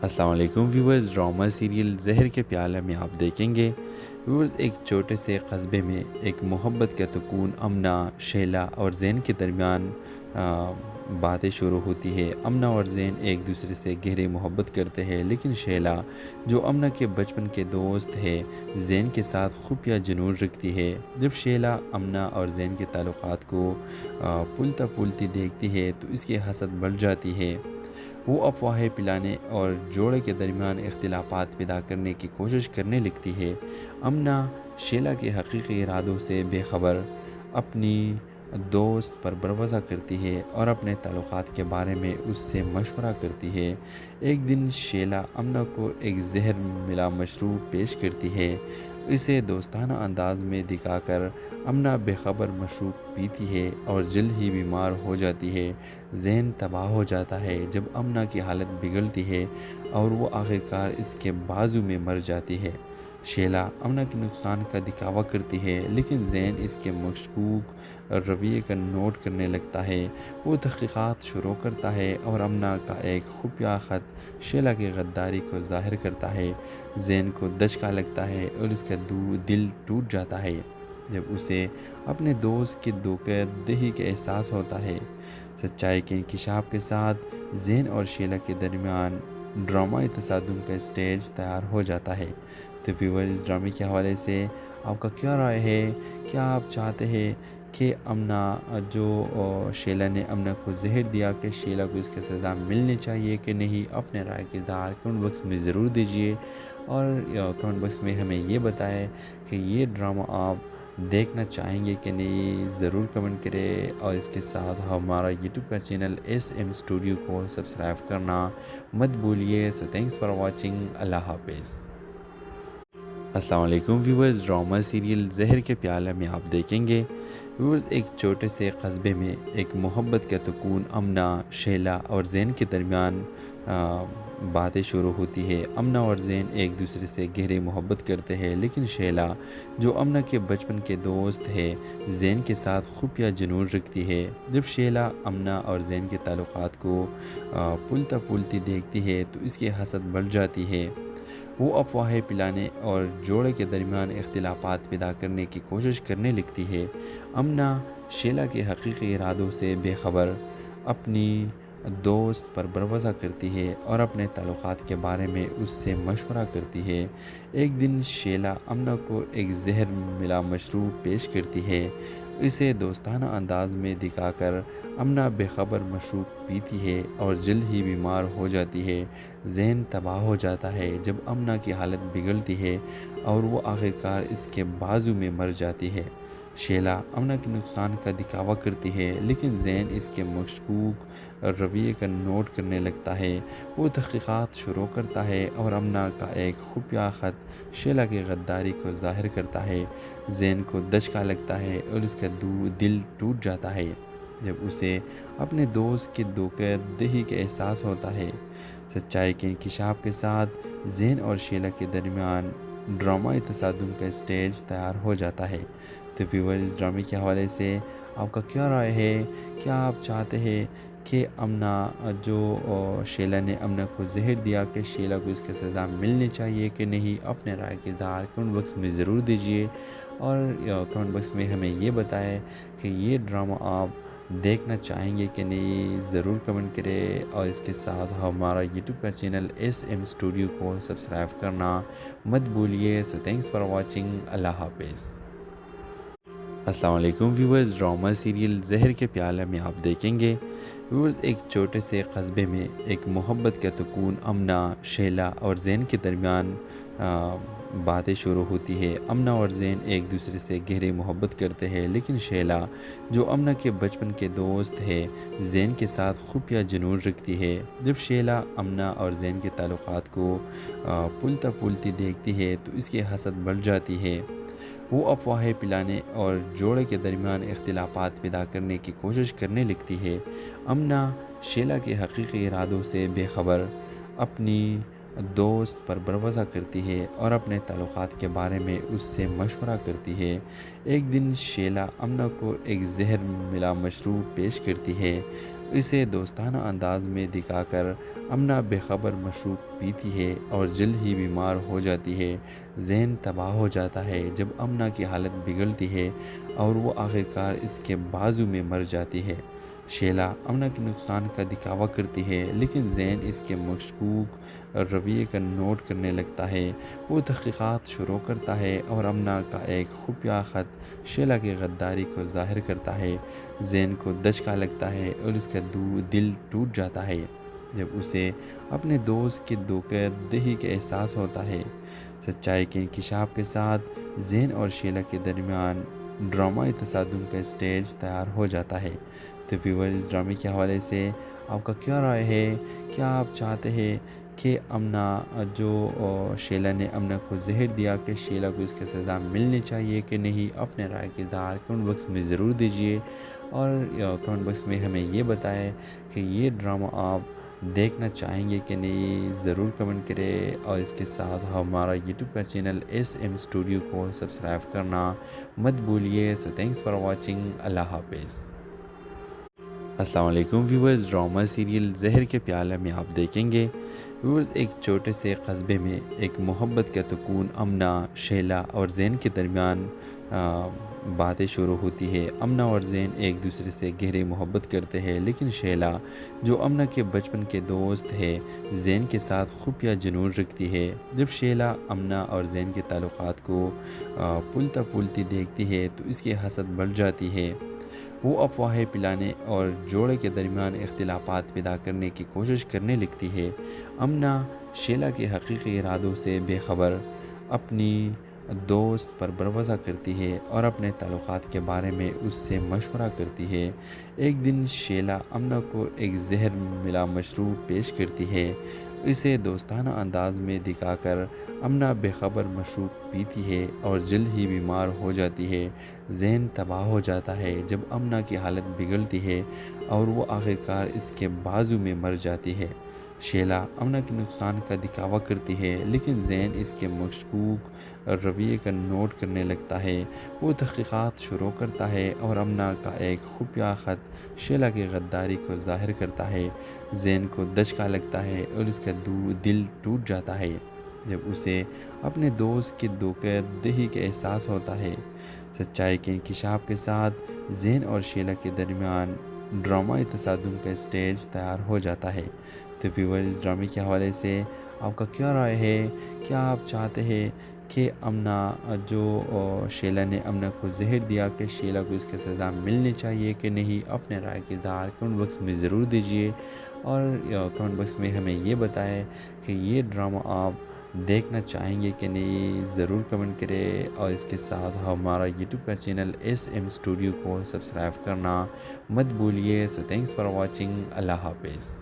السلام علیکم viewers, drama serial زہر کے پیالے میں آپ دیکھیں گے ویورز ایک چھوٹے سے قصبے میں ایک محبت کا سکون امنا، شیلا اور زین کے درمیان باتیں شروع ہوتی ہے۔ امنا اور زین ایک دوسرے سے گہری محبت کرتے ہیں، لیکن شیلا جو امنا کے بچپن کے دوست ہے زین کے ساتھ خفیہ جنون رکھتی ہے۔ جب شیلا امنا اور زین کے تعلقات کو پھولتا پھولتی دیکھتی ہے تو اس کی حسد بڑھ جاتی ہے۔ وہ افواہیں پلانے اور جوڑے کے درمیان اختلافات پیدا کرنے کی کوشش کرنے لگتی ہے۔ امنا شیلا کے حقیقی ارادوں سے بے خبر اپنی دوست پر بھروسہ کرتی ہے اور اپنے تعلقات کے بارے میں اس سے مشورہ کرتی ہے۔ ایک دن شیلا امنا کو ایک زہر ملا مشروب پیش کرتی ہے۔ اسے دوستانہ انداز میں دکھا کر امنا بے خبر مشروب پیتی ہے اور جلد ہی بیمار ہو جاتی ہے۔ ذہن تباہ ہو جاتا ہے جب امنا کی حالت بگڑتی ہے اور وہ آخرکار اس کے بازو میں مر جاتی ہے۔ شیلا امنا کے نقصان کا دکھاوا کرتی ہے، لیکن زین اس کے مشکوک رویے کا نوٹ کرنے لگتا ہے۔ وہ تحقیقات شروع کرتا ہے اور امنا کا ایک خفیہ خط شیلا کی غداری کو ظاہر کرتا ہے۔ زین کو دھچکا لگتا ہے اور اس کا دل ٹوٹ جاتا ہے جب اسے اپنے دوست کی دھوکہ دہی کا احساس ہوتا ہے۔ سچائی کے انکشاف کے ساتھ زین اور شیلا کے درمیان ڈرامائی تصادم کا اسٹیج تیار ہو جاتا ہے۔ تو ویور اس ڈرامے کے حوالے سے آپ کا کیا رائے ہے؟ کیا آپ چاہتے ہیں کہ امنا جو شیلا نے امنا کو زہر دیا کہ شیلا کو اس کی سزا ملنی چاہیے کہ نہیں؟ اپنے رائے کے اظہار کمنٹ باکس میں ضرور دیجیے، اور کمنٹ باکس میں ہمیں یہ بتائیں کہ یہ ڈرامہ آپ دیکھنا چاہیں گے کہ نہیں، ضرور کمنٹ کریں۔ اور اس کے ساتھ ہمارا یوٹیوب کا چینل ایس ایم اسٹوڈیو کو سبسکرائب کرنا مت بھولیے۔ سو تھینکس فار واچنگ، اللہ حافظ۔ السلام علیکم ویورز، ڈرامہ سیریل زہر کے پیالے میں آپ دیکھیں گے ویورز ایک چھوٹے سے قصبے میں ایک محبت کا سکون امنا، شیلا اور زین کے درمیان باتیں شروع ہوتی ہے۔ امنا اور زین ایک دوسرے سے گہری محبت کرتے ہیں، لیکن شیلا جو امنا کے بچپن کے دوست ہے زین کے ساتھ خفیہ جنون رکھتی ہے۔ جب شیلا امنا اور زین کے تعلقات کو پھولتا پھولتی دیکھتی ہے تو اس کی حسد بڑھ جاتی ہے۔ وہ افواہیں پلانے اور جوڑے کے درمیان اختلافات پیدا کرنے کی کوشش کرنے لگتی ہے۔ امنا شیلا کے حقیقی ارادوں سے بے خبر اپنی دوست پر بھروسہ کرتی ہے اور اپنے تعلقات کے بارے میں اس سے مشورہ کرتی ہے۔ ایک دن شیلا امنا کو ایک زہر ملا مشروب پیش کرتی ہے۔ اسے دوستانہ انداز میں دکھا کر امنا بے خبر مشروب پیتی ہے اور جلد ہی بیمار ہو جاتی ہے۔ ذہن تباہ ہو جاتا ہے جب امنا کی حالت بگڑتی ہے اور وہ آخرکار اس کے بازو میں مر جاتی ہے۔ شیلا امنا کے نقصان کا دکھاوا کرتی ہے، لیکن زین اس کے مشکوک رویے کا نوٹ کرنے لگتا ہے۔ وہ تحقیقات شروع کرتا ہے اور امنا کا ایک خفیہ خط شیلا کی غداری کو ظاہر کرتا ہے۔ زین کو دھچکا لگتا ہے اور اس کا دل ٹوٹ جاتا ہے جب اسے اپنے دوست کی دھوکہ دہی کا احساس ہوتا ہے۔ سچائی کے انکشاف کے ساتھ زین اور شیلا کے درمیان ڈرامائی تصادم کا اسٹیج تیار ہو جاتا ہے۔ تو ویور اس ڈرامے کے حوالے سے آپ کا کیا رائے ہے؟ کیا آپ چاہتے ہیں کہ امنا جو شیلا نے امنا کو زہر دیا کہ شیلا کو اس کی سزا ملنی چاہیے کہ نہیں؟ اپنے رائے کے اظہار کمنٹ باکس میں ضرور دیجیے، اور کمنٹ باکس میں ہمیں یہ بتائیں کہ یہ ڈرامہ آپ دیکھنا چاہیں گے کہ نہیں، ضرور کمنٹ کریں۔ اور اس کے ساتھ ہمارا یوٹیوب کا چینل ایس ایم اسٹوڈیو کو سبسکرائب کرنا مت بھولیے۔ سو تھینکس فار واچنگ، اللہ حافظ۔ السلام علیکم ویورز، ڈرامہ سیریل زہر کے پیالے میں آپ دیکھیں گے ویورز ایک چھوٹے سے قصبے میں ایک محبت کا سکون امنا، شیلا اور زین کے درمیان باتیں شروع ہوتی ہے۔ امنا اور زین ایک دوسرے سے گہری محبت کرتے ہیں، لیکن شیلا جو امنا کے بچپن کے دوست ہے زین کے ساتھ خفیہ جنون رکھتی ہے۔ جب شیلا امنا اور زین کے تعلقات کو پھولتا پھولتی دیکھتی ہے تو اس کی حسد بڑھ جاتی ہے۔ وہ افواہیں پلانے اور جوڑے کے درمیان اختلافات پیدا کرنے کی کوشش کرنے لگتی ہے۔ امنا شیلا کے حقیقی ارادوں سے بے خبر اپنی دوست پر بھروسہ کرتی ہے اور اپنے تعلقات کے بارے میں اس سے مشورہ کرتی ہے۔ ایک دن شیلا امنا کو ایک زہر ملا مشروب پیش کرتی ہے۔ اسے دوستانہ انداز میں دکھا کر امنا بے خبر مشروب پیتی ہے اور جلد ہی بیمار ہو جاتی ہے۔ ذہن تباہ ہو جاتا ہے جب امنا کی حالت بگڑتی ہے اور وہ آخرکار اس کے بازو میں مر جاتی ہے۔ شیلا امنا کے نقصان کا دکھاوا کرتی ہے لیکن زین اس کے مشکوک رویے کا نوٹ کرنے لگتا ہے۔ وہ تحقیقات شروع کرتا ہے اور امنا کا ایک خفیہ خط شیلا کی غداری کو ظاہر کرتا ہے۔ زین کو دھچکا لگتا ہے اور اس کا دل ٹوٹ جاتا ہے جب اسے اپنے دوست کی دھوکہ دہی کا احساس ہوتا ہے۔ سچائی کے انکشاف کے ساتھ زین اور شیلا کے درمیان ڈرامائی تصادم کا اسٹیج تیار ہو جاتا ہے۔ تو ویور اس ڈرامے کے حوالے سے آپ کا کیا رائے ہے؟ کیا آپ چاہتے ہیں کہ امنا جو شیلا نے امنا کو زہر دیا کہ شیلا کو اس کی سزا ملنی چاہیے کہ نہیں؟ اپنے رائے کے اظہار کمنٹ باکس میں ضرور دیجیے اور کمنٹ باکس میں ہمیں یہ بتائیں کہ یہ ڈرامہ آپ دیکھنا چاہیں گے کہ نہیں، ضرور کمنٹ کریں اور اس کے ساتھ ہمارا یوٹیوب کا چینل SM اسٹوڈیو کو سبسکرائب کرنا مت بھولیے۔ سو تھینکس فار واچنگ، اللہ حافظ۔ السلام علیکم ویورز، ڈرامہ سیریل زہر کے پیالے میں آپ دیکھیں گے ویورز ایک چھوٹے سے قصبے میں ایک محبت کا سکون امنا، شیلا اور زین کے درمیان باتیں شروع ہوتی ہے۔ امنا اور زین ایک دوسرے سے گہری محبت کرتے ہیں لیکن شیلا جو امنا کے بچپن کے دوست ہے زین کے ساتھ خفیہ جنون رکھتی ہے۔ جب شیلا امنا اور زین کے تعلقات کو پلتا پلتی دیکھتی ہے تو اس کی حسد بڑھ جاتی ہے۔ وہ افواہیں پلانے اور جوڑے کے درمیان اختلافات پیدا کرنے کی کوشش کرنے لگتی ہے۔ امنا شیلا کے حقیقی ارادوں سے بے خبر اپنی دوست پر بھروسہ کرتی ہے اور اپنے تعلقات کے بارے میں اس سے مشورہ کرتی ہے۔ ایک دن شیلا امنا کو ایک زہر ملا مشروب پیش کرتی ہے۔ اسے دوستانہ انداز میں دکھا کر امنا بے خبر مشروب پیتی ہے اور جلد ہی بیمار ہو جاتی ہے۔ ذہن تباہ ہو جاتا ہے جب امنا کی حالت بگڑتی ہے اور وہ آخرکار اس کے بازو میں مر جاتی ہے۔ شیلا امنا کے نقصان کا دکھاوا کرتی ہے لیکن زین اس کے مشکوک رویے کا نوٹ کرنے لگتا ہے۔ وہ تحقیقات شروع کرتا ہے اور امنا کا ایک خفیہ خط شیلا کی غداری کو ظاہر کرتا ہے۔ زین کو دھچکا لگتا ہے اور اس کا دل ٹوٹ جاتا ہے جب اسے اپنے دوست کی دھوکہ دہی کا احساس ہوتا ہے۔ سچائی کے انکشاف کے ساتھ زین اور شیلا کے درمیان ڈرامائی تصادم کا اسٹیج تیار ہو جاتا ہے۔ تو ویور اس ڈرامے کے حوالے سے آپ کا کیا رائے ہے؟ کیا آپ چاہتے ہیں کہ امنا جو شیلا نے امنا کو زہر دیا کہ شیلا کو اس کی سزا ملنی چاہیے کہ نہیں؟ اپنے رائے کے اظہار کمنٹ باکس میں ضرور دیجیے اور کمنٹ باکس میں ہمیں یہ بتائیں کہ یہ ڈرامہ آپ دیکھنا چاہیں گے کہ نہیں، ضرور کمنٹ کریں اور اس کے ساتھ ہمارا یوٹیوب کا چینل SM اسٹوڈیو کو سبسکرائب کرنا مت بھولیے۔ سو تھینکس فار واچنگ، اللہ حافظ۔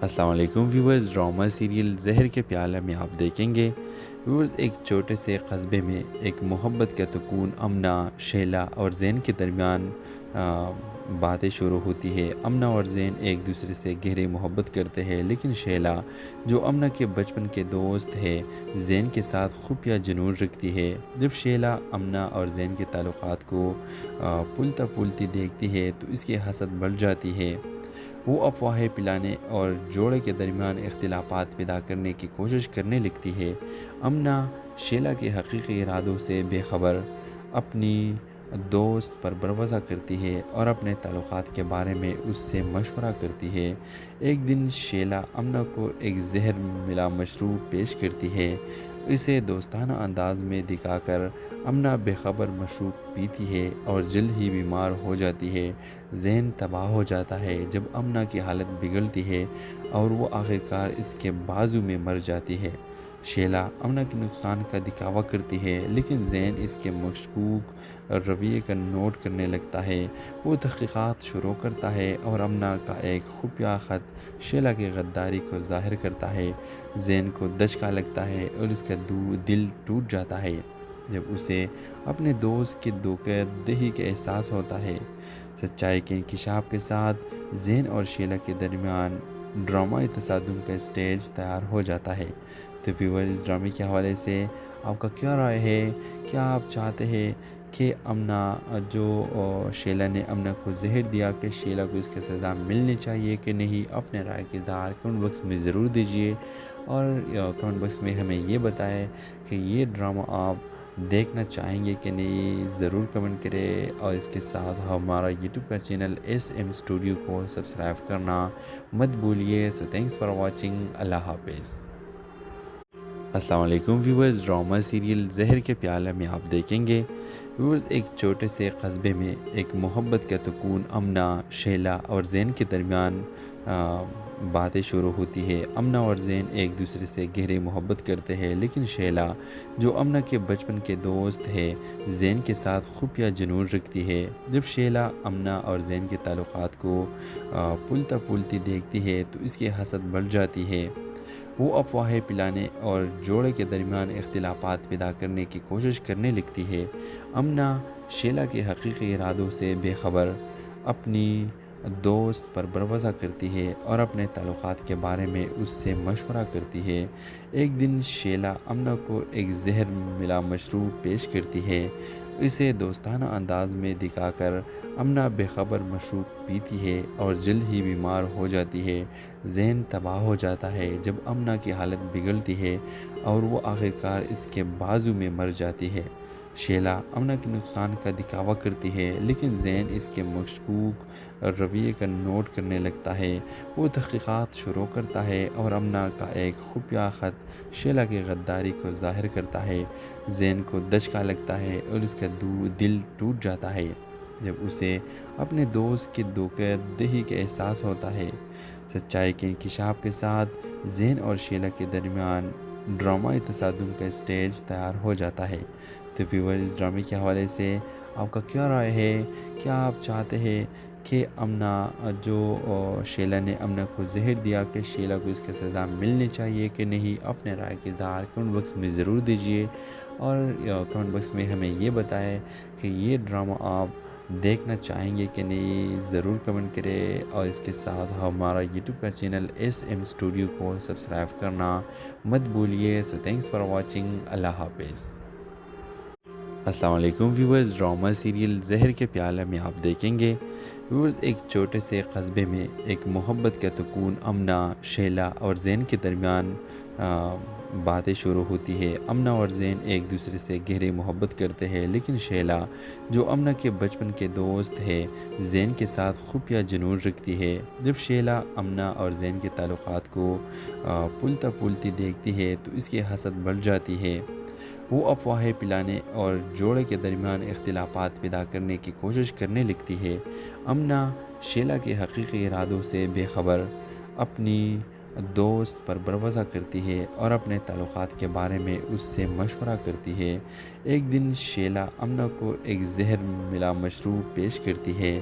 السلام علیکم ویورز، ڈرامہ سیریل زہر کے پیالے میں آپ دیکھیں گے ویورز ایک چھوٹے سے قصبے میں ایک محبت کا سکون امنا، شیلا اور زین کے درمیان باتیں شروع ہوتی ہے۔ امنا اور زین ایک دوسرے سے گہری محبت کرتے ہیں لیکن شیلا جو امنا کے بچپن کے دوست ہے زین کے ساتھ خفیہ جنون رکھتی ہے۔ جب شیلا امنا اور زین کے تعلقات کو پلتا پلتی دیکھتی ہے تو اس کی حسد بڑھ جاتی ہے۔ وہ افواہیں پلانے اور جوڑے کے درمیان اختلافات پیدا کرنے کی کوشش کرنے لگتی ہے۔ امنا شیلا کے حقیقی ارادوں سے بے خبر اپنی دوست پر بھروسہ کرتی ہے اور اپنے تعلقات کے بارے میں اس سے مشورہ کرتی ہے۔ ایک دن شیلا امنا کو ایک زہر ملا مشروب پیش کرتی ہے۔ اسے دوستانہ انداز میں دکھا کر امنا بے خبر مشروب پیتی ہے اور جلد ہی بیمار ہو جاتی ہے۔ ذہن تباہ ہو جاتا ہے جب امنا کی حالت بگڑتی ہے اور وہ آخرکار اس کے بازو میں مر جاتی ہے۔ شیلا امنا کے نقصان کا دکھاوا کرتی ہے لیکن زین اس کے مشکوک رویے کا نوٹ کرنے لگتا ہے۔ وہ تحقیقات شروع کرتا ہے اور امنا کا ایک خفیہ خط شیلا کی غداری کو ظاہر کرتا ہے۔ زین کو دھچکا لگتا ہے اور اس کا دل ٹوٹ جاتا ہے جب اسے اپنے دوست کی دھوکہ دہی کا احساس ہوتا ہے۔ سچائی کے انکشاف کے ساتھ زین اور شیلا کے درمیان ڈرامائی تصادم کا اسٹیج تیار ہو جاتا ہے۔ تو ویور اس ڈرامے کے حوالے سے آپ کا کیا رائے ہے؟ کیا آپ چاہتے ہیں کہ امنا شیلا نے امنا کو زہر دیا کہ شیلا کو اس کی سزا ملنی چاہیے کہ نہیں، اپنے رائے کی اظہار کمنٹ باکس میں ضرور دیجیے، اور کمنٹ باکس میں ہمیں یہ بتائیں کہ یہ ڈرامہ آپ دیکھنا چاہیں گے کہ نہیں، ضرور کمنٹ کریں، اور اس کے ساتھ ہمارا یوٹیوب کا چینل ایس ایم اسٹوڈیو کو سبسکرائب کرنا مت بھولیے۔ سو تھینکس فار واچنگ، اللہ حافظ۔ السلام علیکم ویورز، ڈرامہ سیریل زہر کے پیالے میں آپ دیکھیں گے ویورز، ایک چھوٹے سے قصبے میں ایک محبت کا سکون امنا، شیلا اور زین کے درمیان باتیں شروع ہوتی ہے۔ امنا اور زین ایک دوسرے سے گہری محبت کرتے ہیں، لیکن شیلا جو امنا کے بچپن کے دوست ہے زین کے ساتھ خفیہ جنون رکھتی ہے۔ جب شیلا امنا اور زین کے تعلقات کو پھولتا پھولتی دیکھتی ہے تو اس کی حسد بڑھ جاتی ہے۔ وہ افواہیں پلانے اور جوڑے کے درمیان اختلافات پیدا کرنے کی کوشش کرنے لگتی ہے۔ امنا شیلا کے حقیقی ارادوں سے بے خبر اپنی دوست پر بھروسہ کرتی ہے اور اپنے تعلقات کے بارے میں اس سے مشورہ کرتی ہے۔ ایک دن شیلا امنا کو ایک زہر ملا مشروب پیش کرتی ہے۔ اسے دوستانہ انداز میں دکھا کر امنا بے خبر مشروب پیتی ہے اور جلد ہی بیمار ہو جاتی ہے۔ ذہن تباہ ہو جاتا ہے جب امنا کی حالت بگڑتی ہے اور وہ آخرکار اس کے بازو میں مر جاتی ہے۔ شیلا امنا کے نقصان کا دکھاوا کرتی ہے، لیکن زین اس کے مشکوک رویے کا نوٹ کرنے لگتا ہے۔ وہ تحقیقات شروع کرتا ہے اور امنا کا ایک خفیہ خط شیلا کی غداری کو ظاہر کرتا ہے۔ زین کو دھچکا لگتا ہے اور اس کا دل ٹوٹ جاتا ہے جب اسے اپنے دوست کی دھوکہ دہی کا احساس ہوتا ہے۔ سچائی کے انکشاف کے ساتھ زین اور شیلا کے درمیان ڈرامائی تصادم کا اسٹیج تیار ہو جاتا ہے۔ تو ویور، اس ڈرامے کے حوالے سے آپ کا کیا رائے ہے؟ کیا آپ چاہتے ہیں کہ امنا شیلا نے امنا کو زہر دیا کہ شیلا کو اس کی سزا ملنی چاہیے کہ نہیں، اپنے رائے کی اظہار کمنٹ باکس میں ضرور دیجیے، اور کمنٹ باکس میں ہمیں یہ بتائیں کہ یہ ڈرامہ آپ دیکھنا چاہیں گے کہ نہیں، ضرور کمنٹ کریں، اور اس کے ساتھ ہمارا یوٹیوب کا چینل ایس ایم اسٹوڈیو کو سبسکرائب کرنا مت بھولیے۔ سو تھینکس فار واچنگ، اللہ حافظ۔ السلام علیکم ویورز، ڈرامہ سیریل زہر کے پیالے میں آپ دیکھیں گے ویورز، ایک چھوٹے سے قصبے میں ایک محبت کا سکون امنا، شیلا اور زین کے درمیان باتیں شروع ہوتی ہے۔ امنا اور زین ایک دوسرے سے گہری محبت کرتے ہیں، لیکن شیلا جو امنا کے بچپن کے دوست ہے زین کے ساتھ خفیہ جنون رکھتی ہے۔ جب شیلا امنا اور زین کے تعلقات کو پھولتا پھولتی دیکھتی ہے تو اس کی حسد بڑھ جاتی ہے۔ وہ افواہیں پلانے اور جوڑے کے درمیان اختلافات پیدا کرنے کی کوشش کرنے لگتی ہے۔ امنا شیلا کے حقیقی ارادوں سے بے خبر اپنی دوست پر بھروسہ کرتی ہے اور اپنے تعلقات کے بارے میں اس سے مشورہ کرتی ہے۔ ایک دن شیلا امنا کو ایک زہر ملا مشروب پیش کرتی ہے۔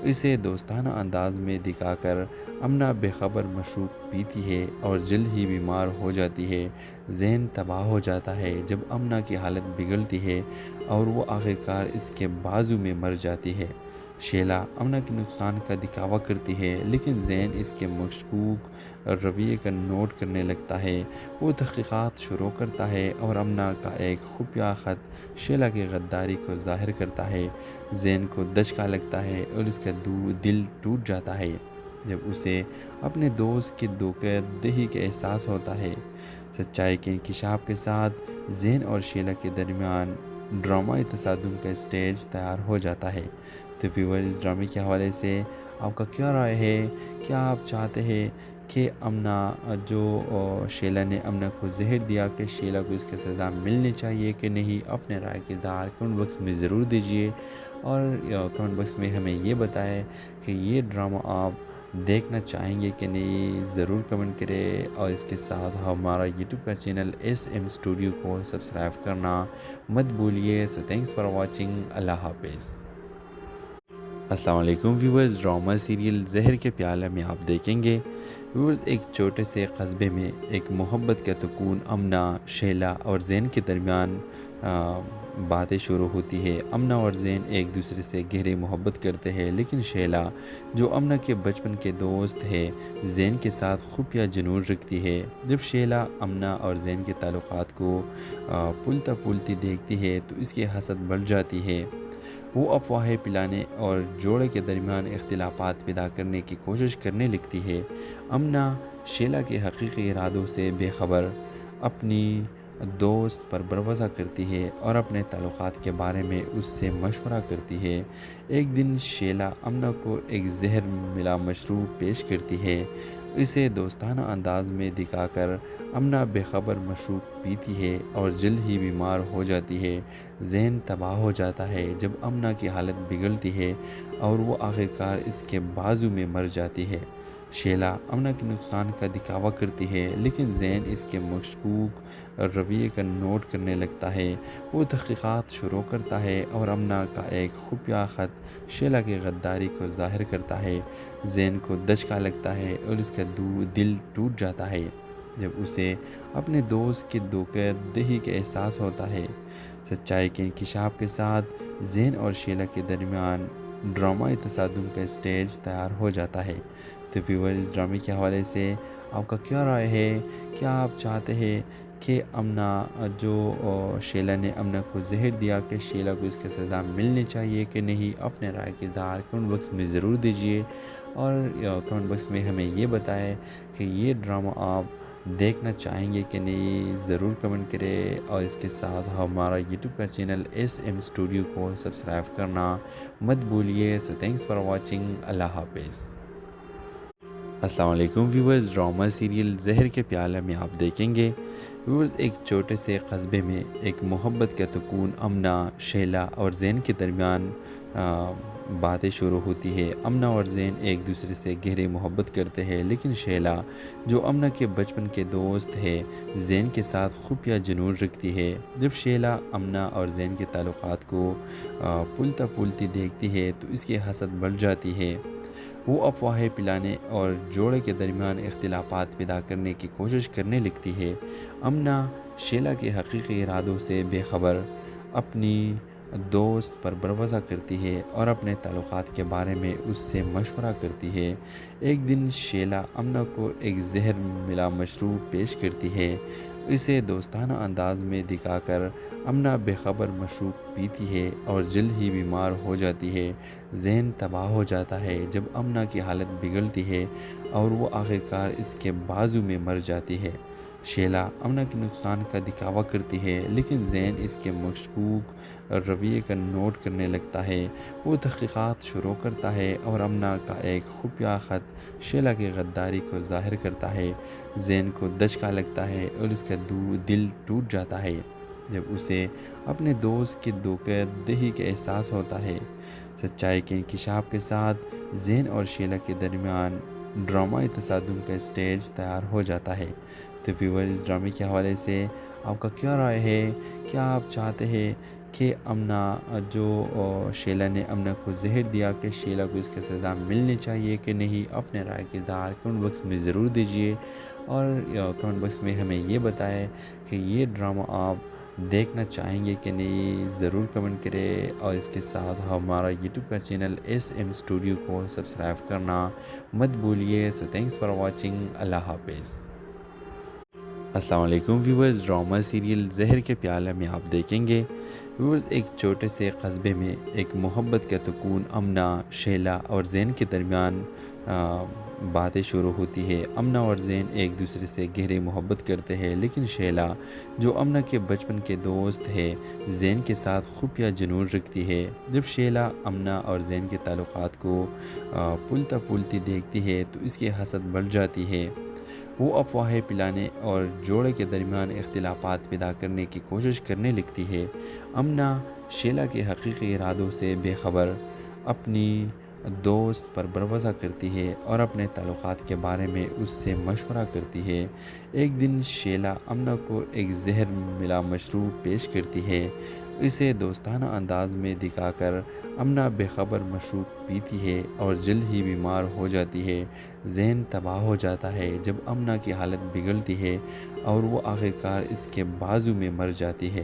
اسے دوستانہ انداز میں دکھا کر امنا بے خبر مشروب پیتی ہے اور جلد ہی بیمار ہو جاتی ہے۔ ذہن تباہ ہو جاتا ہے جب امنا کی حالت بگڑتی ہے اور وہ آخرکار اس کے بازو میں مر جاتی ہے۔ شیلا امنا کے نقصان کا دکھاوا کرتی ہے، لیکن زین اس کے مشکوک رویے کا نوٹ کرنے لگتا ہے۔ وہ تحقیقات شروع کرتا ہے اور امنا کا ایک خفیہ خط شیلا کی غداری کو ظاہر کرتا ہے۔ زین کو دھچکا لگتا ہے اور اس کا دل ٹوٹ جاتا ہے جب اسے اپنے دوست کی دھوکہ دہی کا احساس ہوتا ہے۔ سچائی کے انکشاف کے ساتھ زین اور شیلا کے درمیان ڈرامائی تصادم کا اسٹیج تیار ہو جاتا ہے۔ تو ویور، اس ڈرامے کے حوالے سے آپ کا کیا رائے ہے؟ کیا آپ چاہتے ہیں کہ امنا شیلا نے امنا کو زہر دیا کہ شیلا کو اس کی سزا ملنی چاہیے کہ نہیں، اپنے رائے کی اظہار کمنٹ باکس میں ضرور دیجیے، اور کمنٹ باکس میں ہمیں یہ بتائیں کہ یہ ڈرامہ آپ دیکھنا چاہیں گے کہ نہیں، ضرور کمنٹ کریں، اور اس کے ساتھ ہمارا یوٹیوب کا چینل ایس ایم اسٹوڈیو کو سبسکرائب کرنا مت بھولیے۔ سو تھینکس فار واچنگ، اللہ حافظ۔ السلام علیکم ویورز، ڈرامہ سیریل زہر کے پیالے میں آپ دیکھیں گے ویورز ایک چھوٹے سے قصبے میں ایک محبت کا سکون امنا، شیلا اور زین کے درمیان باتیں شروع ہوتی ہے۔ امنا اور زین ایک دوسرے سے گہری محبت کرتے ہیں، لیکن شیلا جو امنا کے بچپن کے دوست ہے زین کے ساتھ خفیہ جنون رکھتی ہے۔ جب شیلا امنا اور زین کے تعلقات کو پلتا پلتی دیکھتی ہے تو اس کی حسد بڑھ جاتی ہے۔ وہ افواہیں پلانے اور جوڑے کے درمیان اختلافات پیدا کرنے کی کوشش کرنے لگتی ہے۔ امنا شیلا کے حقیقی ارادوں سے بے خبر اپنی دوست پر بھروسہ کرتی ہے اور اپنے تعلقات کے بارے میں اس سے مشورہ کرتی ہے۔ ایک دن شیلا امنا کو ایک زہر ملا مشروب پیش کرتی ہے۔ اسے دوستانہ انداز میں دکھا کر امنا بے خبر مشروب پیتی ہے اور جلد ہی بیمار ہو جاتی ہے۔ ذہن تباہ ہو جاتا ہے جب امنا کی حالت بگڑتی ہے اور وہ آخرکار اس کے بازو میں مر جاتی ہے۔ شیلا امنا کے نقصان کا دکھاوا کرتی ہے، لیکن زین اس کے مشکوک رویے کا نوٹ کرنے لگتا ہے۔ وہ تحقیقات شروع کرتا ہے اور امنا کا ایک خفیہ خط شیلا کی غداری کو ظاہر کرتا ہے۔ زین کو دھچکا لگتا ہے اور اس کا دل ٹوٹ جاتا ہے جب اسے اپنے دوست کی دھوکہ دہی کا احساس ہوتا ہے۔ سچائی کے انکشاف کے ساتھ زین اور شیلا کے درمیان ڈرامائی تصادم کا اسٹیج تیار ہو جاتا ہے۔ تو ویور، اس ڈرامے کے حوالے سے آپ کا کیا رائے ہے؟ کیا آپ چاہتے ہیں کہ امنا جو شیلا نے امنا کو زہر دیا کہ شیلا کو اس کی سزا ملنی چاہیے کہ نہیں؟ اپنے رائے کے اظہار کمنٹ باکس میں ضرور دیجیے، اور کمنٹ باکس میں ہمیں یہ بتائیں کہ یہ ڈرامہ آپ دیکھنا چاہیں گے کہ نہیں، ضرور کمنٹ کریں، اور اس کے ساتھ ہمارا یوٹیوب کا چینل SM اسٹوڈیو کو سبسکرائب کرنا مت بھولیے۔ سو تھینکس فار واچنگ، اللہ حافظ۔ السلام علیکم ویورز، ڈرامہ سیریل زہر کے پیالے میں آپ دیکھیں گے ویورز ایک چھوٹے سے قصبے میں ایک محبت کا سکون امنا، شیلا اور زین کے درمیان باتیں شروع ہوتی ہے۔ امنا اور زین ایک دوسرے سے گہری محبت کرتے ہیں، لیکن شیلا جو امنا کے بچپن کے دوست ہے زین کے ساتھ خفیہ جنون رکھتی ہے۔ جب شیلا امنا اور زین کے تعلقات کو پلتا پلتی دیکھتی ہے تو اس کی حسد بڑھ جاتی ہے۔ وہ افواہیں پلانے اور جوڑے کے درمیان اختلافات پیدا کرنے کی کوشش کرنے لگتی ہے۔ امنا شیلا کے حقیقی ارادوں سے بے خبر اپنی دوست پر بھروسہ کرتی ہے اور اپنے تعلقات کے بارے میں اس سے مشورہ کرتی ہے۔ ایک دن شیلا امنا کو ایک زہر ملا مشروب پیش کرتی ہے۔ اسے دوستانہ انداز میں دکھا کر امنا بے خبر مشروب پیتی ہے اور جلد ہی بیمار ہو جاتی ہے۔ ذہن تباہ ہو جاتا ہے جب امنا کی حالت بگڑتی ہے اور وہ آخرکار اس کے بازو میں مر جاتی ہے۔ شیلا امنا کے نقصان کا دکھاوا کرتی ہے، لیکن زین اس کے مشکوک رویے کا نوٹ کرنے لگتا ہے۔ وہ تحقیقات شروع کرتا ہے اور امنا کا ایک خفیہ خط شیلا کی غداری کو ظاہر کرتا ہے۔ زین کو دھچکا لگتا ہے اور اس کا دل ٹوٹ جاتا ہے جب اسے اپنے دوست کی دھوکہ دہی کا احساس ہوتا ہے۔ سچائی کے انکشاف کے ساتھ زین اور شیلا کے درمیان ڈرامائی تصادم کا اسٹیج تیار ہو جاتا ہے۔ تو ویور، اس ڈرامے کے حوالے سے آپ کا کیا رائے ہے؟ کیا آپ چاہتے ہیں کہ امنا جو شیلا نے امنا کو زہر دیا کہ شیلا کو اس کی سزا ملنی چاہیے کہ نہیں؟ اپنے رائے کے اظہار کمنٹ باکس میں ضرور دیجیے، اور کمنٹ باکس میں ہمیں یہ بتائیں کہ یہ ڈرامہ آپ دیکھنا چاہیں گے کہ نہیں، ضرور کمنٹ کریں، اور اس کے ساتھ ہمارا یوٹیوب کا چینل SM اسٹوڈیو کو سبسکرائب کرنا مت بھولیے۔ سو تھینکس فار واچنگ، اللہ حافظ۔ السلام علیکم ویورز، ڈرامہ سیریل زہر کے پیالے میں آپ دیکھیں گے ویورز ایک چھوٹے سے قصبے میں ایک محبت کا سکون امنا، شیلا اور زین کے درمیان باتیں شروع ہوتی ہے۔ امنا اور زین ایک دوسرے سے گہری محبت کرتے ہیں، لیکن شیلا جو امنا کے بچپن کے دوست ہے زین کے ساتھ خفیہ جنون رکھتی ہے۔ جب شیلا امنا اور زین کے تعلقات کو پلتا پلتی دیکھتی ہے تو اس کی حسد بڑھ جاتی ہے۔ وہ افواہیں پلانے اور جوڑے کے درمیان اختلافات پیدا کرنے کی کوشش کرنے لگتی ہے۔ امنا شیلا کے حقیقی ارادوں سے بے خبر اپنی دوست پر بھروسہ کرتی ہے اور اپنے تعلقات کے بارے میں اس سے مشورہ کرتی ہے۔ ایک دن شیلا امنا کو ایک زہر ملا مشروب پیش کرتی ہے۔ اسے دوستانہ انداز میں دکھا کر امنا بے خبر مشروب پیتی ہے اور جلد ہی بیمار ہو جاتی ہے۔ ذہن تباہ ہو جاتا ہے جب امنا کی حالت بگڑتی ہے اور وہ آخرکار اس کے بازو میں مر جاتی ہے۔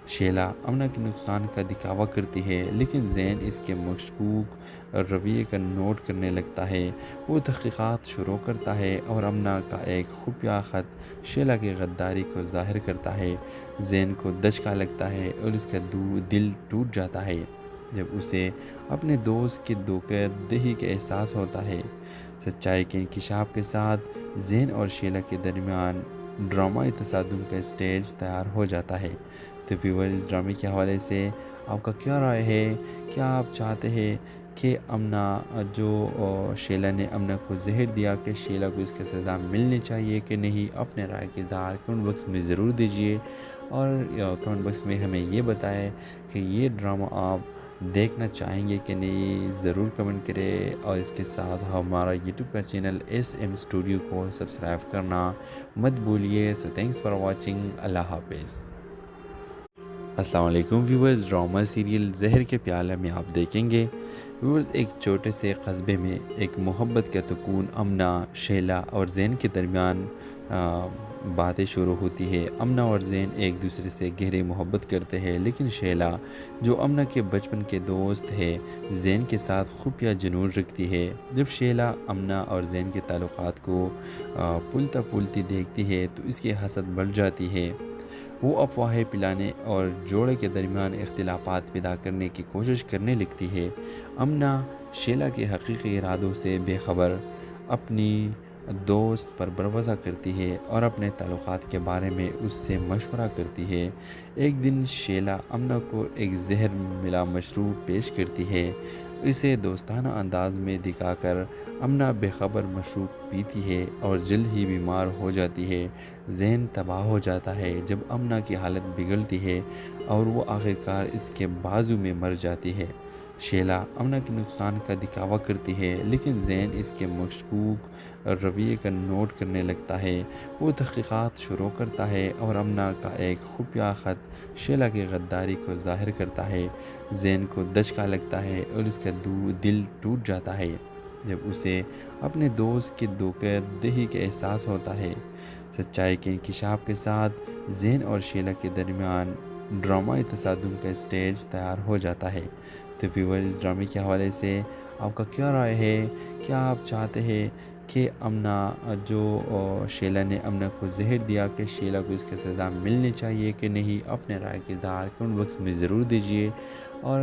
شیلا امنا کے نقصان کا دکھاوا کرتی ہے لیکن زین اس کے مشکوک رویے کا نوٹ کرنے لگتا ہے۔ وہ تحقیقات شروع کرتا ہے اور امنا کا ایک خفیہ خط شیلا کی غداری کو ظاہر کرتا ہے۔ زین کو دھچکا لگتا ہے اور اس کا دل ٹوٹ جاتا ہے جب اسے اپنے دوست کی دھوکہ دہی کا احساس ہوتا ہے۔ سچائی کے انکشاف کے ساتھ زین اور شیلا کے درمیان ڈرامائی تصادم کا اسٹیج تیار ہو جاتا ہے۔ تو ویور اس ڈرامے کے حوالے سے آپ کا کیا رائے ہے؟ کیا آپ چاہتے ہیں کہ امنا شیلا نے امنا کو زہر دیا کہ شیلا کو اس کی سزا ملنی چاہیے کہ نہیں؟ اپنے رائے کے اظہار کمنٹ باکس میں ضرور دیجیے اور کمنٹ باکس میں ہمیں یہ بتائیں کہ یہ ڈرامہ آپ دیکھنا چاہیں گے کہ نہیں، ضرور کمنٹ کریں اور اس کے ساتھ ہمارا یوٹیوب کا چینل SM اسٹوڈیو کو سبسکرائب کرنا مت بھولیے۔ سو تھینکس فار واچنگ۔ اللہ حافظ۔ السلام علیکم ویورز، ڈرامہ سیریل زہر کے پیالے میں آپ دیکھیں گے ویورز ایک چھوٹے سے قصبے میں ایک محبت کا سکون امنا، شیلا اور زین کے درمیان باتیں شروع ہوتی ہے۔ امنا اور زین ایک دوسرے سے گہری محبت کرتے ہیں لیکن شیلا جو امنا کے بچپن کے دوست ہے زین کے ساتھ خفیہ جنون رکھتی ہے۔ جب شیلا امنا اور زین کے تعلقات کو پلتا پلتی دیکھتی ہے تو اس کی حسد بڑھ جاتی ہے۔ وہ افواہیں پلانے اور جوڑے کے درمیان اختلافات پیدا کرنے کی کوشش کرنے لگتی ہے۔ امنا شیلا کے حقیقی ارادوں سے بے خبر اپنی دوست پر بھروسہ کرتی ہے اور اپنے تعلقات کے بارے میں اس سے مشورہ کرتی ہے۔ ایک دن شیلا امنا کو ایک زہر ملا مشروب پیش کرتی ہے۔ اسے دوستانہ انداز میں دکھا کر امنا بے خبر مشروب پیتی ہے اور جلد ہی بیمار ہو جاتی ہے۔ ذہن تباہ ہو جاتا ہے جب امنا کی حالت بگڑتی ہے اور وہ آخرکار اس کے بازو میں مر جاتی ہے۔ شیلا امنا کے نقصان کا دکھاوا کرتی ہے لیکن زین اس کے مشکوک رویے کا نوٹ کرنے لگتا ہے۔ وہ تحقیقات شروع کرتا ہے اور امنا کا ایک خفیہ خط شیلا کی غداری کو ظاہر کرتا ہے۔ زین کو دھچکا لگتا ہے اور اس کا دل ٹوٹ جاتا ہے جب اسے اپنے دوست کی دھوکہ دہی کا احساس ہوتا ہے۔ سچائی کے انکشاف کے ساتھ زین اور شیلا کے درمیان ڈرامائی تصادم کا اسٹیج تیار ہو جاتا ہے۔ تو ویور اس ڈرامے کے حوالے سے آپ کا کیا رائے ہے؟ کیا آپ چاہتے ہیں کہ امنا شیلا نے امنا کو زہر دیا کہ شیلا کو اس کی سزا ملنی چاہیے کہ نہیں؟ اپنے رائے کے اظہار کمنٹ باکس میں ضرور دیجیے اور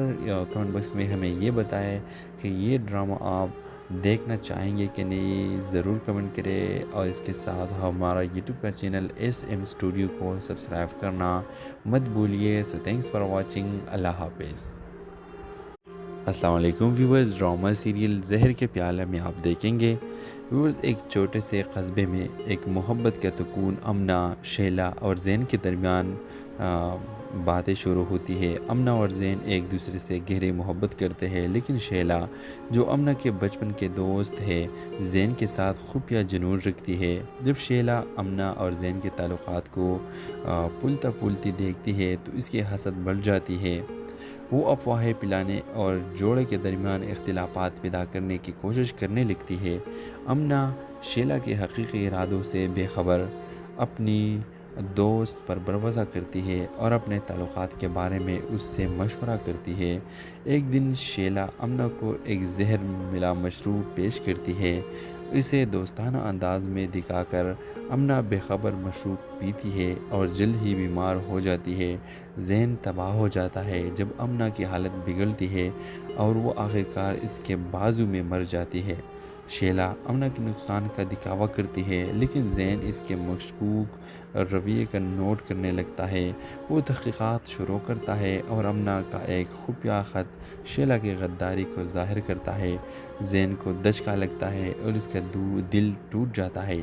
کمنٹ باکس میں ہمیں یہ بتائیں کہ یہ ڈرامہ آپ دیکھنا چاہیں گے کہ نہیں، ضرور کمنٹ کریں اور اس کے ساتھ ہمارا یوٹیوب کا چینل SM اسٹوڈیو کو سبسکرائب کرنا مت بھولیے۔ سو تھینکس فار واچنگ۔ اللہ حافظ۔ السلام علیکم ویورز، ڈرامہ سیریل زہر کے پیالے میں آپ دیکھیں گے ویورز ایک چھوٹے سے قصبے میں ایک محبت کا سکون امنا، شیلا اور زین کے درمیان باتیں شروع ہوتی ہے۔ امنا اور زین ایک دوسرے سے گہری محبت کرتے ہیں لیکن شیلا جو امنا کے بچپن کے دوست ہے زین کے ساتھ خفیہ جنون رکھتی ہے۔ جب شیلا امنا اور زین کے تعلقات کو پلتا پلتی دیکھتی ہے تو اس کی حسد بڑھ جاتی ہے۔ وہ افواہیں پلانے اور جوڑے کے درمیان اختلافات پیدا کرنے کی کوشش کرنے لگتی ہے۔ امنا شیلا کے حقیقی ارادوں سے بے خبر اپنی دوست پر بھروسہ کرتی ہے اور اپنے تعلقات کے بارے میں اس سے مشورہ کرتی ہے۔ ایک دن شیلا امنا کو ایک زہر ملا مشروب پیش کرتی ہے۔ اسے دوستانہ انداز میں دکھا کر امنا بے خبر مشروب پیتی ہے اور جلد ہی بیمار ہو جاتی ہے۔ ذہن تباہ ہو جاتا ہے جب امنا کی حالت بگڑتی ہے اور وہ آخرکار اس کے بازو میں مر جاتی ہے۔ شیلا امنا کے نقصان کا دکھاوا کرتی ہے لیکن زین اس کے مشکوک رویے کا نوٹ کرنے لگتا ہے۔ وہ تحقیقات شروع کرتا ہے اور امنا کا ایک خفیہ خط شیلا کی غداری کو ظاہر کرتا ہے۔ زین کو دھچکا لگتا ہے اور اس کا دل ٹوٹ جاتا ہے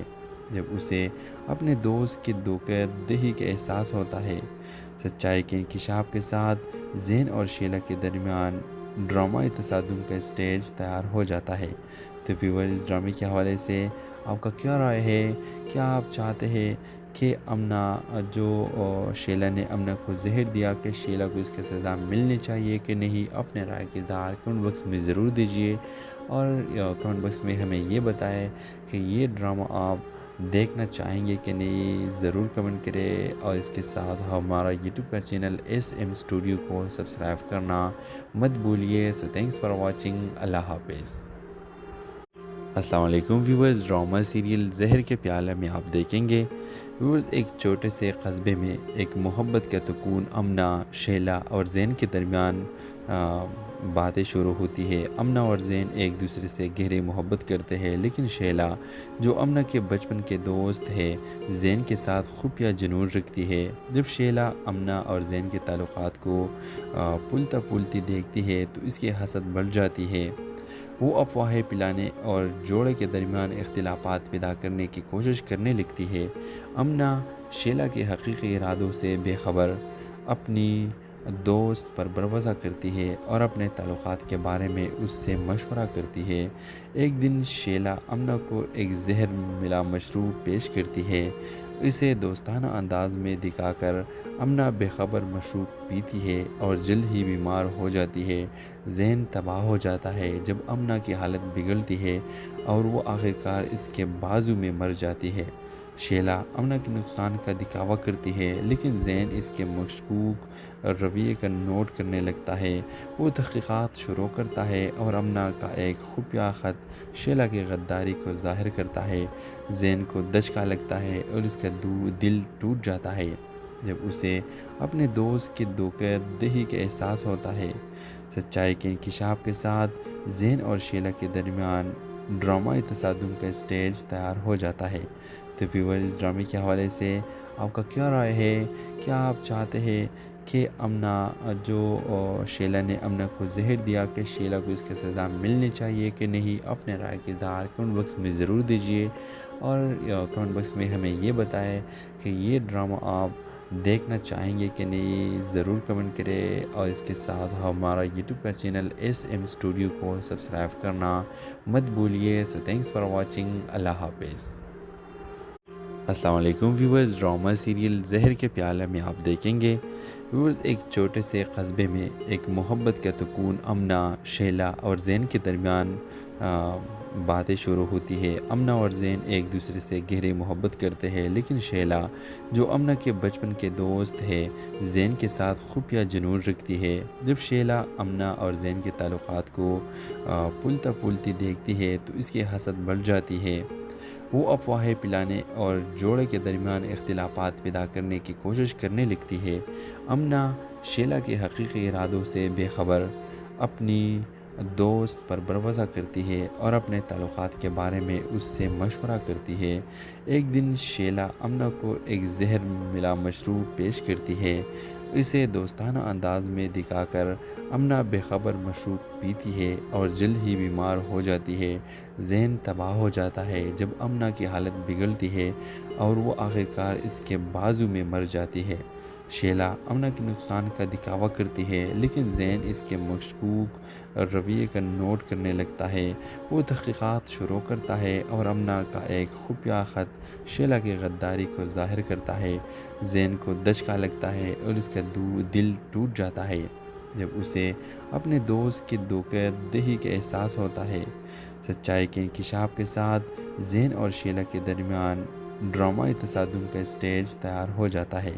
جب اسے اپنے دوست کی دھوکہ دہی کا احساس ہوتا ہے۔ سچائی کے انکشاف کے ساتھ زین اور شیلا کے درمیان ڈرامائی تصادم کا اسٹیج تیار ہو جاتا ہے۔ تو ویور اس ڈرامے کے حوالے سے آپ کا کیا رائے ہے؟ کیا آپ چاہتے ہیں کہ امنا شیلا نے امنا کو زہر دیا کہ شیلا کو اس کی سزا ملنی چاہیے کہ نہیں، اپنے رائے کا اظہار کمنٹ باکس میں ضرور دیجیے، اور کمنٹ باکس میں ہمیں یہ بتائیں کہ یہ ڈرامہ آپ دیکھنا چاہیں گے کہ نہیں، ضرور کمنٹ کریں، اور اس کے ساتھ ہمارا یوٹیوب کا چینل ایس ایم اسٹوڈیو کو سبسکرائب کرنا مت بھولیے۔ سو تھینکس فار واچنگ، اللہ حافظ۔ السلام علیکم ویورز، ڈرامہ سیریل زہر کے پیالے میں آپ دیکھیں گے ویورز، ایک چھوٹے سے قصبے میں ایک محبت کا سکون امنا، شیلا اور زین کے درمیان باتیں شروع ہوتی ہے۔ امنا اور زین ایک دوسرے سے گہری محبت کرتے ہیں، لیکن شیلا جو امنا کے بچپن کے دوست ہے زین کے ساتھ خفیہ جنون رکھتی ہے۔ جب شیلا امنا اور زین کے تعلقات کو پلتا پلتی دیکھتی ہے تو اس کی حسد بڑھ جاتی ہے۔ وہ افواہیں پلانے اور جوڑے کے درمیان اختلافات پیدا کرنے کی کوشش کرنے لگتی ہے۔ امنا شیلا کے حقیقی ارادوں سے بے خبر اپنی دوست پر بھروسہ کرتی ہے اور اپنے تعلقات کے بارے میں اس سے مشورہ کرتی ہے۔ ایک دن شیلا امنا کو ایک زہر ملا مشروب پیش کرتی ہے۔ اسے دوستانہ انداز میں دکھا کر امنا بے خبر مشروب پیتی ہے اور جلد ہی بیمار ہو جاتی ہے۔ ذہن تباہ ہو جاتا ہے جب امنا کی حالت بگڑتی ہے اور وہ آخرکار اس کے بازو میں مر جاتی ہے۔ شیلا امنا کے نقصان کا دکھاوا کرتی ہے، لیکن زین اس کے مشکوک رویے کا نوٹ کرنے لگتا ہے۔ وہ تحقیقات شروع کرتا ہے اور امنا کا ایک خفیہ خط شیلا کی غداری کو ظاہر کرتا ہے۔ زین کو دھچکا لگتا ہے اور اس کا دل ٹوٹ جاتا ہے جب اسے اپنے دوست کی دھوکہ دہی کا احساس ہوتا ہے۔ سچائی کے انکشاف کے ساتھ زین اور شیلا کے درمیان ڈرامائی تصادم کا اسٹیج تیار ہو جاتا ہے۔ تو ویور، اس ڈرامے کے حوالے سے آپ کا کیا رائے ہے؟ کیا آپ چاہتے ہیں کہ امنا شیلا نے امنا کو زہر دیا کہ شیلا کو اس کی سزا ملنی چاہیے کہ نہیں، اپنے رائے کا اظہار کمنٹ باکس میں ضرور دیجیے، اور کمنٹ باکس میں ہمیں یہ بتائیں کہ یہ ڈرامہ آپ دیکھنا چاہیں گے کہ نہیں، ضرور کمنٹ کریں، اور اس کے ساتھ ہمارا یوٹیوب کا چینل ایس ایم اسٹوڈیو کو سبسکرائب کرنا مت بھولیے۔ سو تھینکس فار واچنگ، اللہ حافظ۔ السلام علیکم ویورز، ڈرامہ سیریل زہر کے پیالے میں آپ دیکھیں گے ویورز، ایک چھوٹے سے قصبے میں ایک محبت کا سکون امنا، شیلا اور زین کے درمیان باتیں شروع ہوتی ہے۔ امنا اور زین ایک دوسرے سے گہری محبت کرتے ہیں، لیکن شیلا جو امنا کے بچپن کے دوست ہے زین کے ساتھ خفیہ جنون رکھتی ہے۔ جب شیلا امنا اور زین کے تعلقات کو پلتا پلتی دیکھتی ہے تو اس کی حسد بڑھ جاتی ہے۔ وہ افواہیں پلانے اور جوڑے کے درمیان اختلافات پیدا کرنے کی کوشش کرنے لگتی ہے۔ امنا شیلا کے حقیقی ارادوں سے بے خبر اپنی دوست پر بھروسہ کرتی ہے اور اپنے تعلقات کے بارے میں اس سے مشورہ کرتی ہے۔ ایک دن شیلا امنا کو ایک زہر ملا مشروب پیش کرتی ہے۔ اسے دوستانہ انداز میں دکھا کر امنا بے خبر مشروب پیتی ہے اور جلد ہی بیمار ہو جاتی ہے۔ ذہن تباہ ہو جاتا ہے جب امنا کی حالت بگڑتی ہے اور وہ آخرکار اس کے بازو میں مر جاتی ہے۔ شیلا امنا کے نقصان کا دکھاوا کرتی ہے، لیکن زین اس کے مشکوک رویے کا نوٹ کرنے لگتا ہے۔ وہ تحقیقات شروع کرتا ہے اور امنا کا ایک خفیہ خط شیلا کی غداری کو ظاہر کرتا ہے۔ زین کو دھچکا لگتا ہے اور اس کا دل ٹوٹ جاتا ہے جب اسے اپنے دوست کی دھوکہ دہی کا احساس ہوتا ہے۔ سچائی کے انکشاف کے ساتھ زین اور شیلا کے درمیان ڈرامائی تصادم کا اسٹیج تیار ہو جاتا ہے۔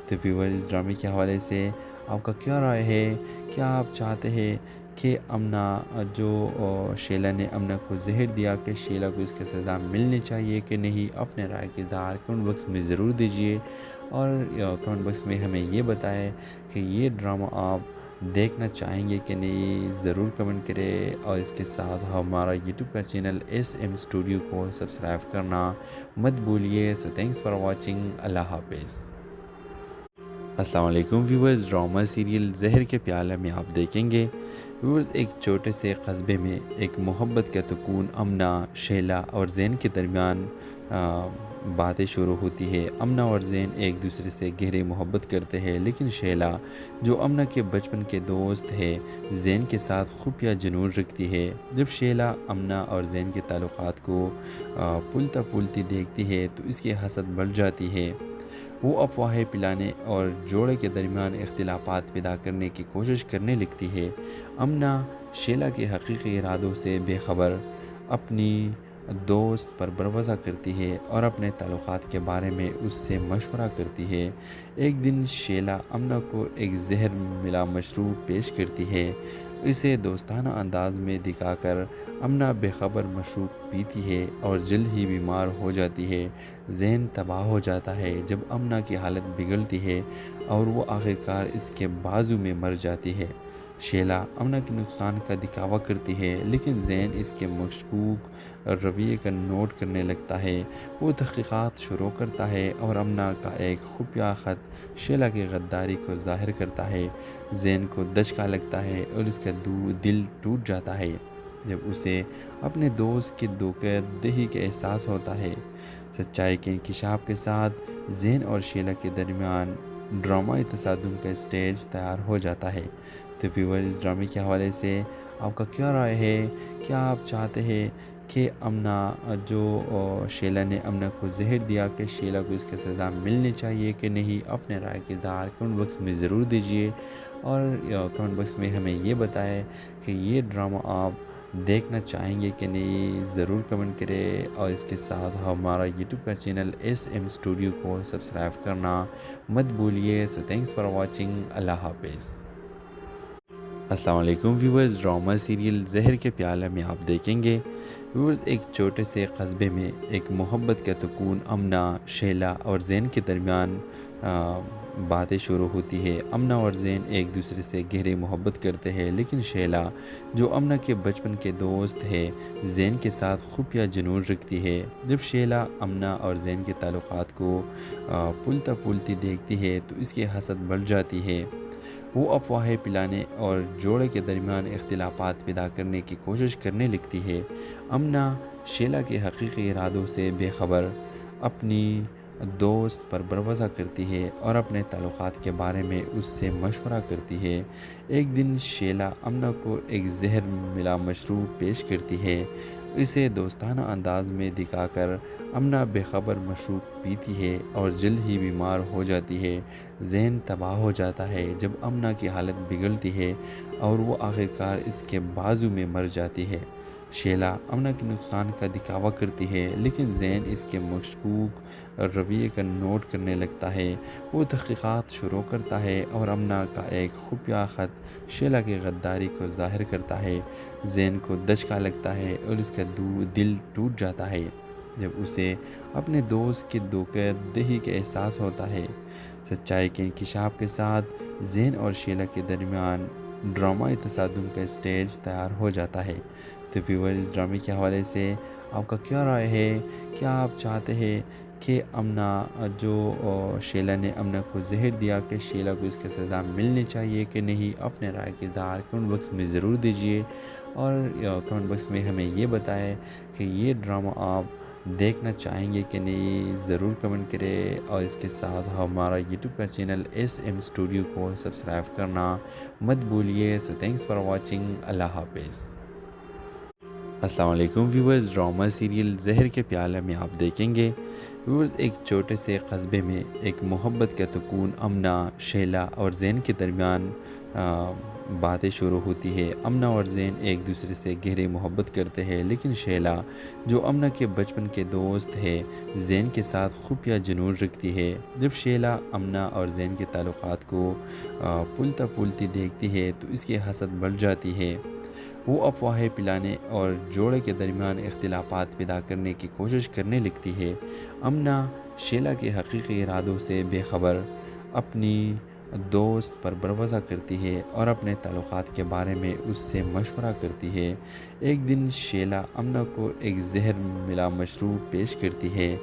تو ویور، اس ڈرامے کے حوالے سے آپ کا کیا رائے ہے؟ کیا آپ چاہتے ہیں کہ امنا شیلا نے امنا کو زہر دیا کہ شیلا کو اس کی سزا ملنی چاہیے کہ نہیں، اپنے رائے کا اظہار کمنٹ باکس میں ضرور دیجیے، اور کمنٹ باکس میں ہمیں یہ بتائیں کہ یہ ڈرامہ آپ دیکھنا چاہیں گے کہ نہیں، ضرور کمنٹ کریں، اور اس کے ساتھ ہمارا یوٹیوب کا چینل ایس ایم اسٹوڈیو کو سبسکرائب کرنا مت بھولیے۔ سو تھینکس فار واچنگ، اللہ حافظ۔ السلام علیکم ویورز، ڈرامہ سیریل زہر کے پیالے میں آپ دیکھیں گے ویورز ایک چھوٹے سے قصبے میں ایک محبت کا سکون امنا، شیلا اور زین کے درمیان باتیں شروع ہوتی ہے۔ امنا اور زین ایک دوسرے سے گہری محبت کرتے ہیں، لیکن شیلا جو امنا کے بچپن کے دوست ہے زین کے ساتھ خفیہ جنون رکھتی ہے۔ جب شیلا امنا اور زین کے تعلقات کو پھولتا پھولتی دیکھتی ہے تو اس کی حسد بڑھ جاتی ہے۔ وہ افواہیں پلانے اور جوڑے کے درمیان اختلافات پیدا کرنے کی کوشش کرنے لگتی ہے۔ امنا شیلا کے حقیقی ارادوں سے بے خبر اپنی دوست پر بھروسہ کرتی ہے اور اپنے تعلقات کے بارے میں اس سے مشورہ کرتی ہے۔ ایک دن شیلا امنا کو ایک زہر ملا مشروب پیش کرتی ہے۔ اسے دوستانہ انداز میں دکھا کر امنا بے خبر مشروب پیتی ہے اور جلد ہی بیمار ہو جاتی ہے۔ ذہن تباہ ہو جاتا ہے جب امنا کی حالت بگڑتی ہے اور وہ آخرکار اس کے بازو میں مر جاتی ہے۔ شیلا امنا کے نقصان کا دکھاوا کرتی ہے، لیکن زین اس کے مشکوک رویے کا نوٹ کرنے لگتا ہے۔ وہ تحقیقات شروع کرتا ہے اور امنا کا ایک خفیہ خط شیلا کی غداری کو ظاہر کرتا ہے۔ زین کو دھچکا لگتا ہے اور اس کا دل ٹوٹ جاتا ہے جب اسے اپنے دوست کی دھوکہ دہی کا احساس ہوتا ہے۔ سچائی کے انکشاف کے ساتھ زین اور شیلا کے درمیان ڈرامائی تصادم کا اسٹیج تیار ہو جاتا ہے۔ تو ویور اس ڈرامے کے حوالے سے آپ کا کیا رائے ہے؟ کیا آپ چاہتے ہیں کہ امنا جو شیلا نے امنا کو زہر دیا کہ شیلا کو اس کی سزا ملنی چاہیے کہ نہیں؟ اپنے رائے کے اظہار کمنٹ باکس میں ضرور دیجیے، اور کمنٹ باکس میں ہمیں یہ بتائیں کہ یہ ڈرامہ آپ دیکھنا چاہیں گے کہ نہیں، ضرور کمنٹ کریں، اور اس کے ساتھ ہمارا یوٹیوب کا چینل ایس ایم اسٹوڈیو کو سبسکرائب کرنا مت بھولیے۔ سو تھینکس فار واچنگ، اللہ حافظ۔ السلام علیکم ویورز، ڈرامہ سیریل زہر کے پیالے میں آپ دیکھیں گے ویورز ایک چھوٹے سے قصبے میں ایک محبت کا سکون امنا، شیلا اور زین کے درمیان باتیں شروع ہوتی ہے۔ امنا اور زین ایک دوسرے سے گہری محبت کرتے ہیں، لیکن شیلا جو امنا کے بچپن کے دوست ہے زین کے ساتھ خفیہ جنون رکھتی ہے۔ جب شیلا امنا اور زین کے تعلقات کو پھولتا پھولتی دیکھتی ہے تو اس کی حسد بڑھ جاتی ہے۔ وہ افواہیں پلانے اور جوڑے کے درمیان اختلافات پیدا کرنے کی کوشش کرنے لگتی ہے۔ امنا شیلا کے حقیقی ارادوں سے بے خبر اپنی دوست پر بھروسہ کرتی ہے اور اپنے تعلقات کے بارے میں اس سے مشورہ کرتی ہے۔ ایک دن شیلا امنا کو ایک زہر ملا مشروب پیش کرتی ہے۔ اسے دوستانہ انداز میں دکھا کر امنا بے خبر مشروب پیتی ہے اور جلد ہی بیمار ہو جاتی ہے۔ ذہن تباہ ہو جاتا ہے جب امنا کی حالت بگڑتی ہے اور وہ آخرکار اس کے بازو میں مر جاتی ہے۔ شیلا امنا کے نقصان کا دکھاوا کرتی ہے، لیکن زین اس کے مشکوک رویے کا نوٹ کرنے لگتا ہے۔ وہ تحقیقات شروع کرتا ہے اور امنا کا ایک خفیہ خط شیلا کی غداری کو ظاہر کرتا ہے۔ زین کو دھچکا لگتا ہے اور اس کا دل ٹوٹ جاتا ہے جب اسے اپنے دوست کی دھوکہ دہی کا احساس ہوتا ہے۔ سچائی کے انکشاف کے ساتھ زین اور شیلا کے درمیان ڈرامائی تصادم کا اسٹیج تیار ہو جاتا ہے۔ تو ویور اس ڈرامے کے حوالے سے آپ کا کیا رائے ہے؟ کیا آپ چاہتے ہیں کہ امنا جو شیلا نے امنا کو زہر دیا کہ شیلا کو اس کی سزا ملنی چاہیے کہ نہیں؟ اپنے رائے کے اظہار کمنٹ باکس میں ضرور دیجیے، اور کمنٹ باکس میں ہمیں یہ بتائیں کہ یہ ڈرامہ آپ دیکھنا چاہیں گے کہ نہیں، ضرور کمنٹ کریں، اور اس کے ساتھ ہمارا یوٹیوب کا چینل ایس ایم اسٹوڈیو کو سبسکرائب کرنا مت بھولیے۔ سو تھینکس فار واچنگ، اللہ حافظ۔ السلام علیکم ویورز، ڈرامہ سیریل زہر کے پیالے میں آپ دیکھیں گے ویورز ایک چھوٹے سے قصبے میں ایک محبت کا سکون امنا، شیلا اور زین کے درمیان باتیں شروع ہوتی ہے۔ امنا اور زین ایک دوسرے سے گہری محبت کرتے ہیں، لیکن شیلا جو امنا کے بچپن کے دوست ہے زین کے ساتھ خفیہ جنون رکھتی ہے۔ جب شیلا امنا اور زین کے تعلقات کو پھولتا پھولتی دیکھتی ہے تو اس کی حسد بڑھ جاتی ہے۔ وہ افواہیں پلانے اور جوڑے کے درمیان اختلافات پیدا کرنے کی کوشش کرنے لگتی ہے۔ امنا شیلا کے حقیقی ارادوں سے بے خبر اپنی دوست پر بھروسہ کرتی ہے اور اپنے تعلقات کے بارے میں اس سے مشورہ کرتی ہے۔ ایک دن شیلا امنا کو ایک زہر ملا مشروب پیش کرتی ہے۔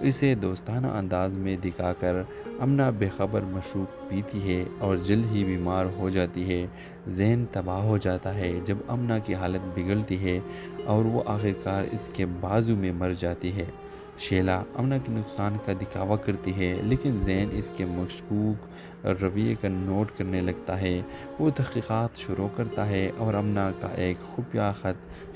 اسے دوستانہ انداز میں دکھا کر امنا بے خبر مشروب پیتی ہے اور جلد ہی بیمار ہو جاتی ہے۔ ذہن تباہ ہو جاتا ہے جب امنا کی حالت بگڑتی ہے اور وہ آخرکار اس کے بازو میں مر جاتی ہے۔ شیلا امنا کے نقصان کا دکھاوا کرتی ہے لیکن زین اس کے مشکوک رویے کا نوٹ کرنے لگتا ہے۔ وہ تحقیقات شروع کرتا ہے اور امنا کا ایک خفیہ خط